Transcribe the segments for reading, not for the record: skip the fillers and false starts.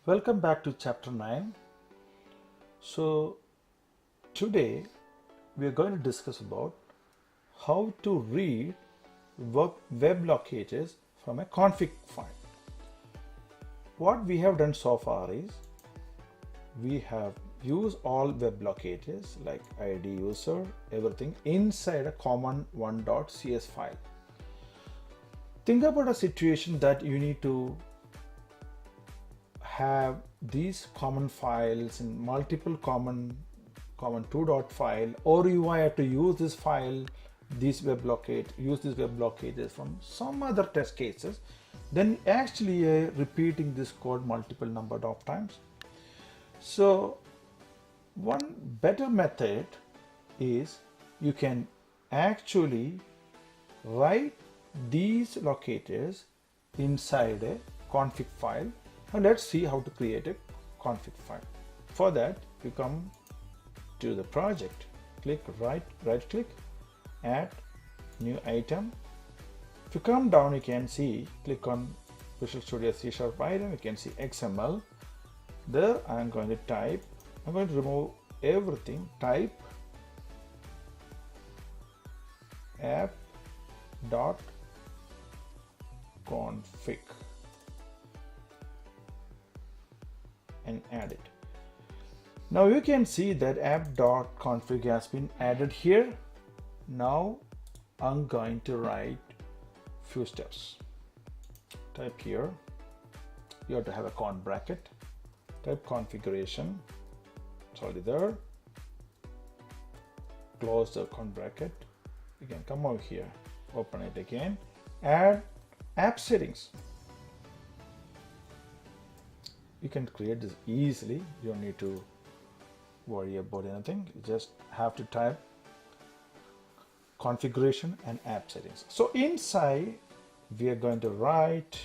Welcome back to chapter 9. So today we are going to discuss about how to read web locators from a config file. What we have done so far is we have used all web locators like ID, user, everything inside a common 1.cs file. Think about a situation that you need to have these common files in multiple common 2 file, or you have to use this file, use this web locators from some other test cases, then actually repeating this code multiple number of times. So one better method is you can actually write these locators inside a config file. And let's see how to create a config file. For that, you come to the project, click right click, add new item. If you come down, you can see, click on Visual Studio C# item, you can see XML. There I'm going to remove everything, type app.config and add it. Now you can see that app.config has been added here. Now I'm going to write few steps. Type here, you have to have a con bracket, type configuration, it's already there, close the con bracket, you can come over here, open it again, add app settings. You can create this easily, you don't need to worry about anything, you just have to type configuration and app settings. So inside we are going to write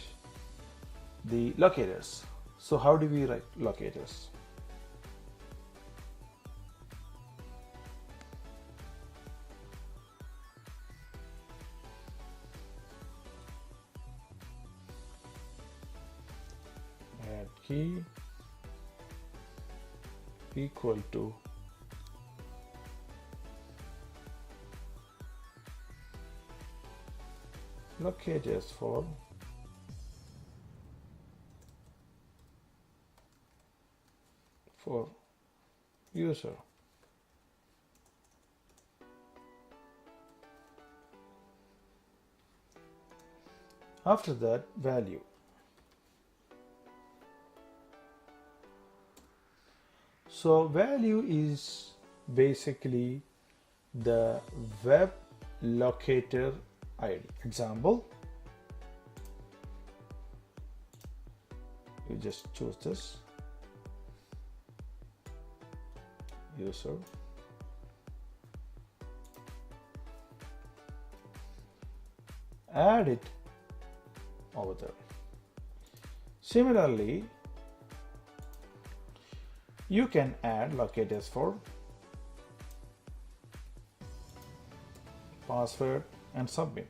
the locators. So how do we write locators? Add key equal to locators for user. After that, value. So value is basically the web locator ID. Example, you just choose this user, add it over there. Similarly, you can add locators for password and submit.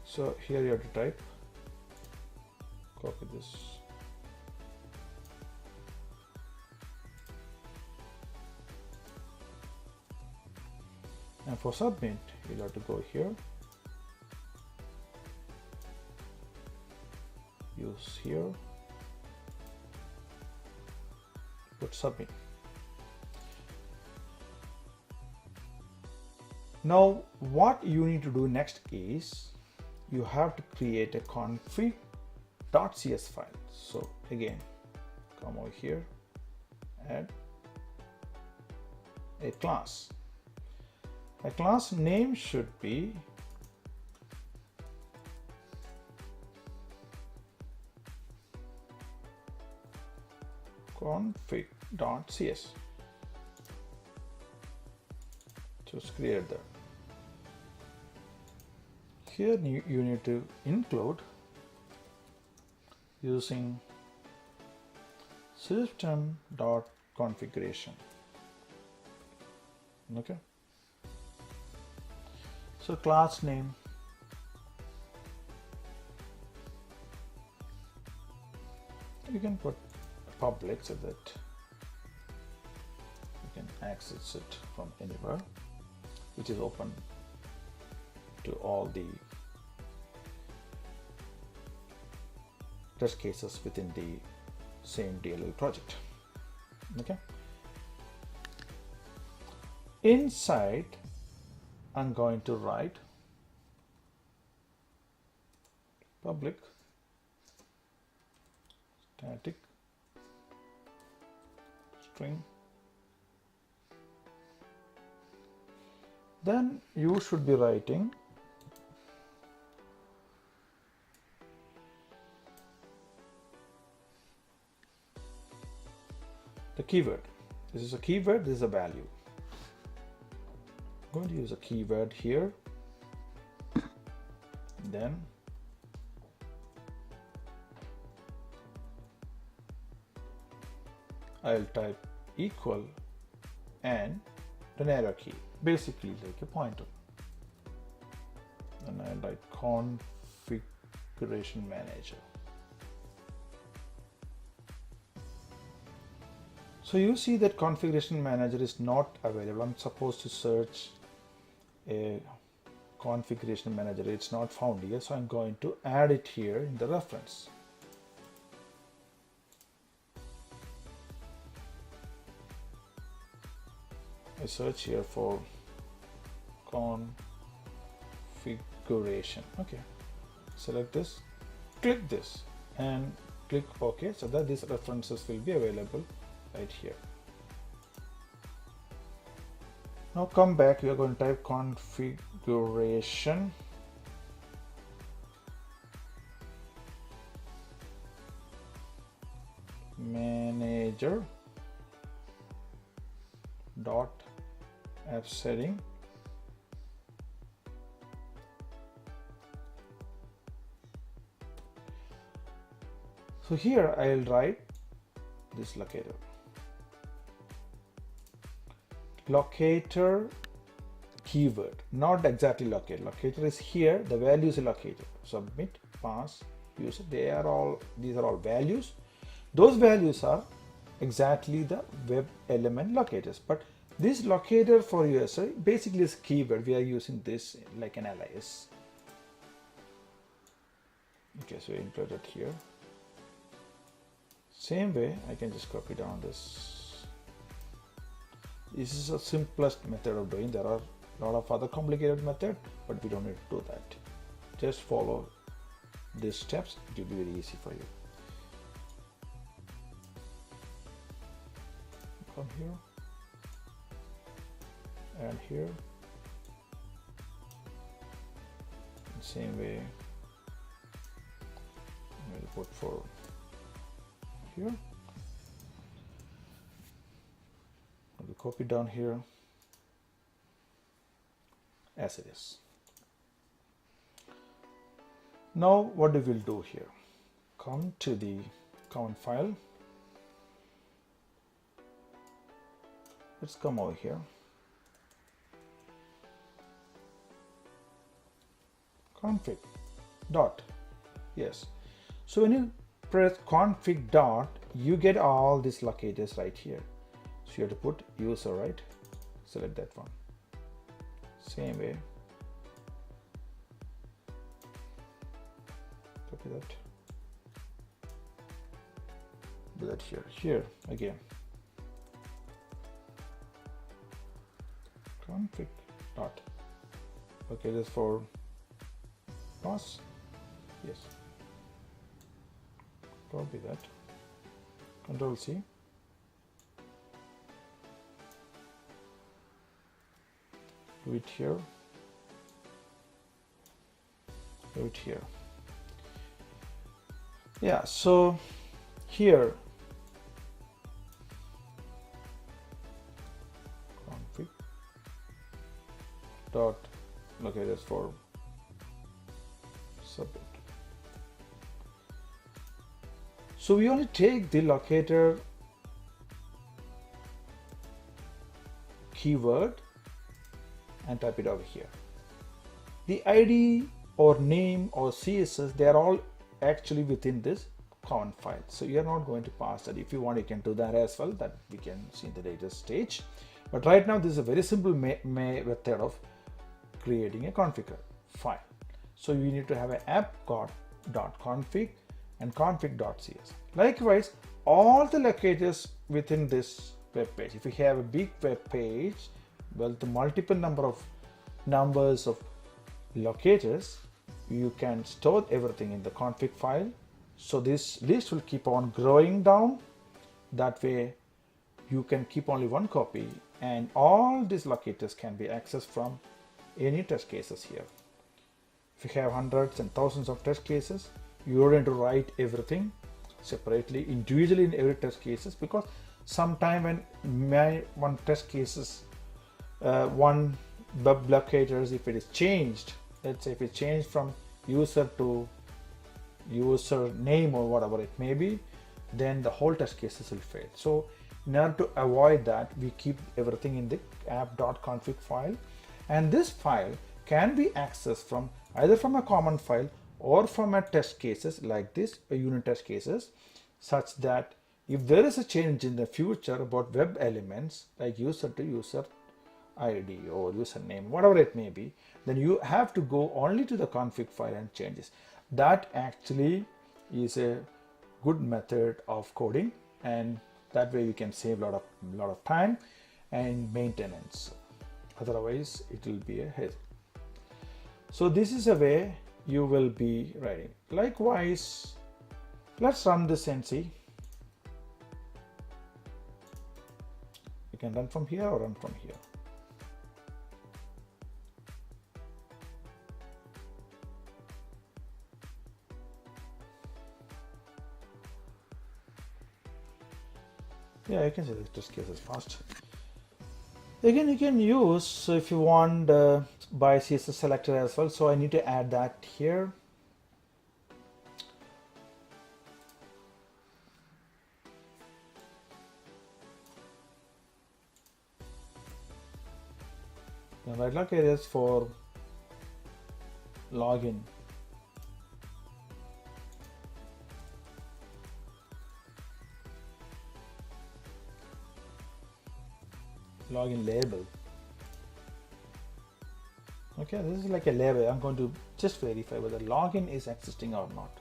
So here you have to type, copy this, and for submit you'll have to go here, use here, put submit. Now what you need to do next is you have to create a config.cs file. So again, come over here, add a class. A class name should be config.cs. Just create that. Here you need to include using system.configuration. Okay, so class name, you can put public so that you can access it from anywhere, which is open to all the test cases within the same DLL project. Okay, inside I'm going to write public static string. Then you should be writing the keyword. This is a keyword, this is a value. I'm going to use a keyword here. Then I'll type equal and an arrow key, basically like a pointer. And I'll write configuration manager. So you see that configuration manager is not available. I'm supposed to search a configuration manager. It's not found here. So I'm going to add it here in the reference. I search here for configuration. Okay, select this, click this and click OK, so that these references will be available right here. Now come back, we are going to type configuration manager dot app setting so here I'll write this locator keyword, not exactly locator is here, the value is a locator, submit, pass, user, these are all values. Those values are exactly the web element locators, but this locator for user basically is keyword. We are using this like an alias. Okay, so include it here. Same way I can just copy down this. This is the simplest method of doing. There are a lot of other complicated methods, but we don't need to do that. Just follow these steps, it will be very easy for you. Come here and here. Same way we'll put for here. We'll copy down here as it is. Now what we will do here, come to the command file. Let's come over here. Config dot, yes. So when you press config dot, you get all these locators right here. So you have to put user, right? Select that one. Same way. Copy that. Do that here. Here again. Config dot. Okay, this for pass. Yes. Copy that. Control C. Do it here. Do it here. Yeah, so here config dot locators for submit. So we only take the locator keyword and type it over here. The ID or name or CSS, they are all actually within this common file. So you're not going to pass that. If you want, you can do that as well, that we can see in the later stage. But right now, this is a very simple method of creating a config file. So you need to have an app.config and config.cs. Likewise, all the locators within this web page. If you have a big web page, well, the multiple numbers of locators, you can store everything in the config file. So this list will keep on growing down. That way you can keep only one copy, and all these locators can be accessed from any test cases here. If you have hundreds and thousands of test cases, you don't need to write everything separately, individually in every test cases, because sometime when one test cases, one web locators, if it is changed, let's say if it changed from user to user name or whatever it may be, then the whole test cases will fail. So in order to avoid that, we keep everything in the app.config file, and this file can be accessed from either from a common file or from a test cases like this, a unit test cases, such that if there is a change in the future about web elements like user to user ID or username, whatever it may be, then you have to go only to the config file and changes. That actually is a good method of coding, and that way you can save a lot of time and maintenance. Otherwise, it will be a hassle. So this is a way you will be writing. Likewise, let's run this and see. You can run from here or run from here. Yeah, you can see the test cases fast. Again, you can use, if you want, by CSS selector as well. So I need to add that here. The right locators for login. Login label. Okay, this is like a label. I'm going to just verify whether login is existing or not.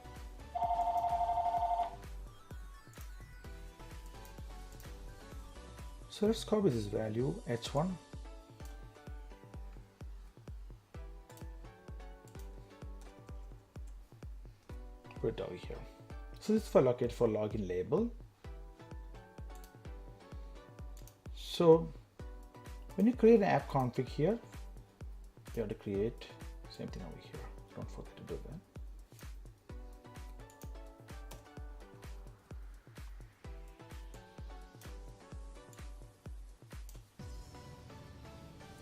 So let's copy this value h1. Put it over here. So this is for locate for login label. So when you create an app config here, you have to create same thing over here. Don't forget to do that.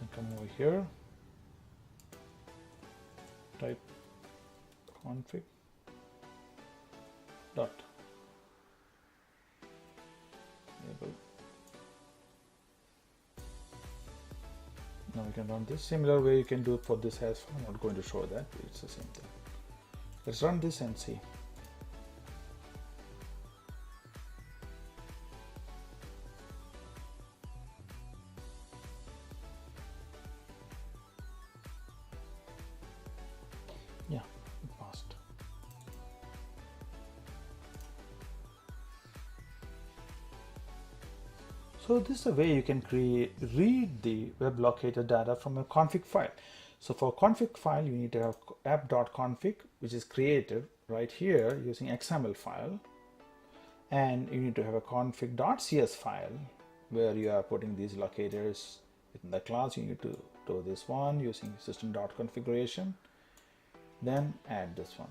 And come over here, type config dot label. Now we can run this. Similar way you can do it for this as well. I'm not going to show that, it's the same thing. Let's run this and see. Yeah, it passed. So this is a way you can read the web locator data from a config file. So for config file, you need to have app.config, which is created right here using XML file. And you need to have a config.cs file where you are putting these locators within the class. You need to do this one using system.configuration, then add this one.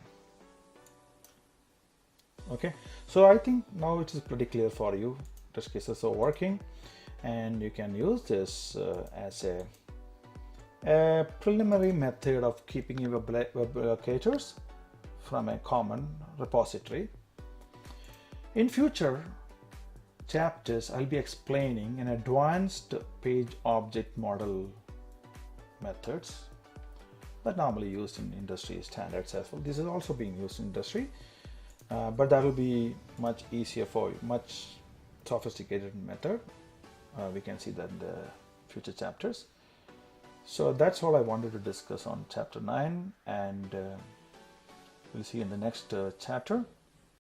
Okay, so I think now it is pretty clear for you. Test cases are working, and you can use this as a preliminary method of keeping your web locators from a common repository. In future, chapters, I'll be explaining an advanced page object model methods that normally used in industry standards as well. This is also being used in industry, but that will be much easier for you, much sophisticated method. We can see that in the future chapters. So that's all I wanted to discuss on chapter 9, and we'll see in the next chapter.